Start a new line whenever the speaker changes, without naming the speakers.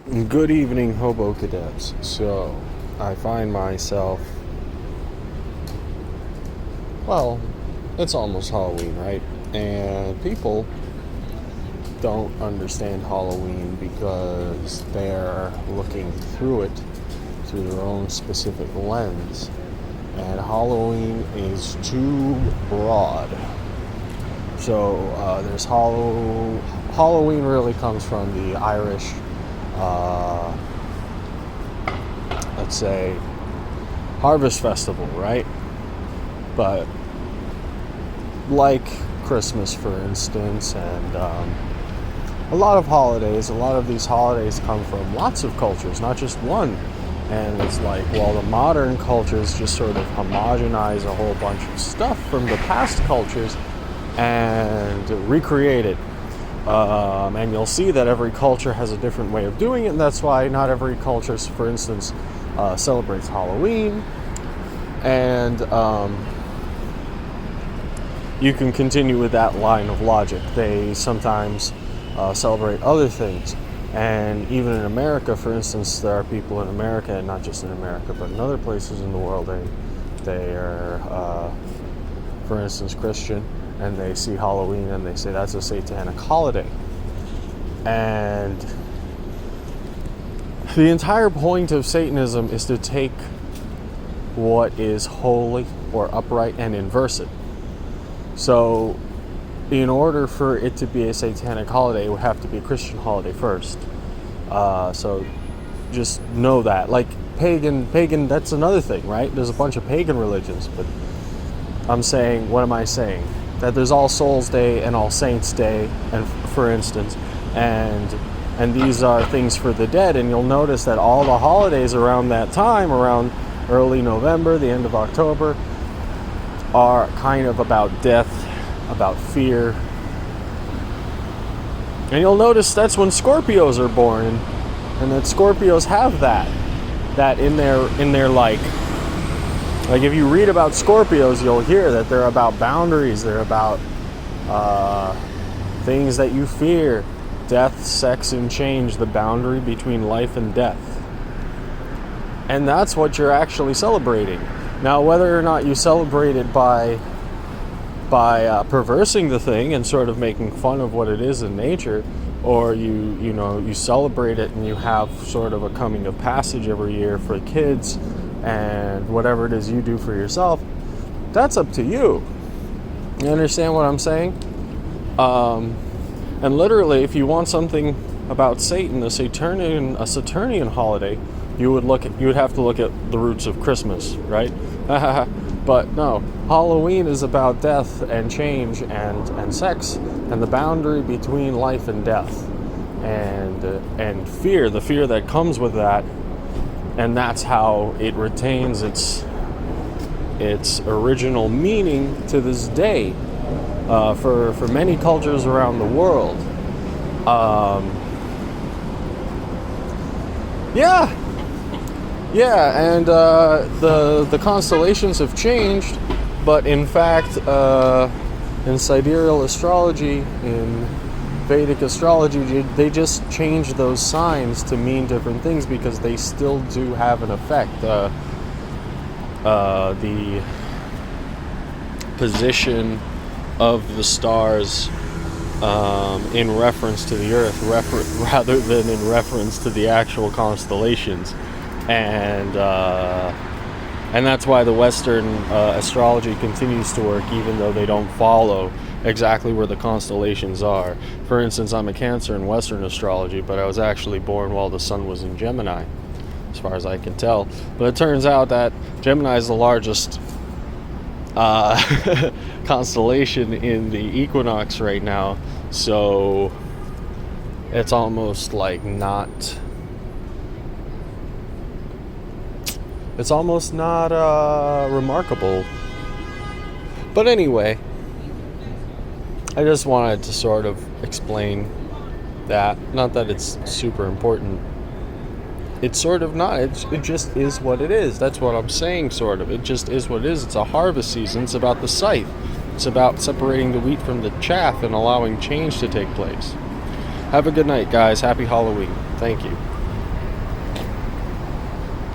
Good evening, Hobo Cadets. So, I find myself, well, it's almost Halloween, right? And people don't understand Halloween because they're looking through it through their own specific lens. And Halloween is too broad. So, there's Halloween really comes from the Irish, let's say, harvest festival, right? But like Christmas, for instance, and a lot of these holidays come from lots of cultures, not just one. And it's like, well, the modern cultures just sort of homogenize a whole bunch of stuff from the past cultures and recreate it. And you'll see that every culture has a different way of doing it, and that's why not every culture, for instance, celebrates Halloween. And you can continue with that line of logic. They sometimes celebrate other things. And even in America, for instance, there are people in America, and not just in America, but in other places in the world, they are, for instance, Christian, and they see Halloween and they say that's a satanic holiday. And the entire point of Satanism is to take what is holy or upright and inverse it. So in order for it to be a satanic holiday, it would have to be a Christian holiday first. So just know that. Like pagan, that's another thing, right? There's a bunch of pagan religions, but I'm saying, what am I saying? That there's All Souls Day and All Saints Day, and for instance, and these are things for the dead. And you'll notice that all the holidays around that time, around early November, the end of October, are kind of about death, about fear. And you'll notice that's when Scorpios are born, and that Scorpios have that in their like if you read about Scorpios, you'll hear that they're about boundaries, they're about things that you fear, death, sex, and change, the boundary between life and death. And that's what you're actually celebrating. Now, whether or not you celebrate it by perversing the thing and sort of making fun of what it is in nature, or you celebrate it and you have sort of a coming of passage every year for kids, and whatever it is you do for yourself, that's up to you. You understand what I'm saying? And literally, if you want something about Satan, a Saturnian holiday, you would have to look at the roots of Christmas, right? But no, Halloween is about death and change and sex and the boundary between life and death and fear, the fear that comes with that. And that's how it retains its original meaning to this day for many cultures around the world. And the constellations have changed, but in fact, in sidereal astrology, in Vedic astrology, they just change those signs to mean different things because they still do have an effect. The position of the stars in reference to the Earth, rather than in reference to the actual constellations, and that's why the Western astrology continues to work, even though they don't follow exactly where the constellations are. For instance, I'm a Cancer in Western astrology, but I was actually born while the sun was in Gemini, as far as I can tell. But it turns out that Gemini is the largest constellation in the equinox right now, so it's almost like not remarkable. But anyway, I just wanted to sort of explain that. Not that it's super important. It's sort of not. It just is what it is. That's what I'm saying, sort of. It just is what it is. It's a harvest season. It's about the scythe. It's about separating the wheat from the chaff and allowing change to take place. Have a good night, guys. Happy Halloween. Thank you.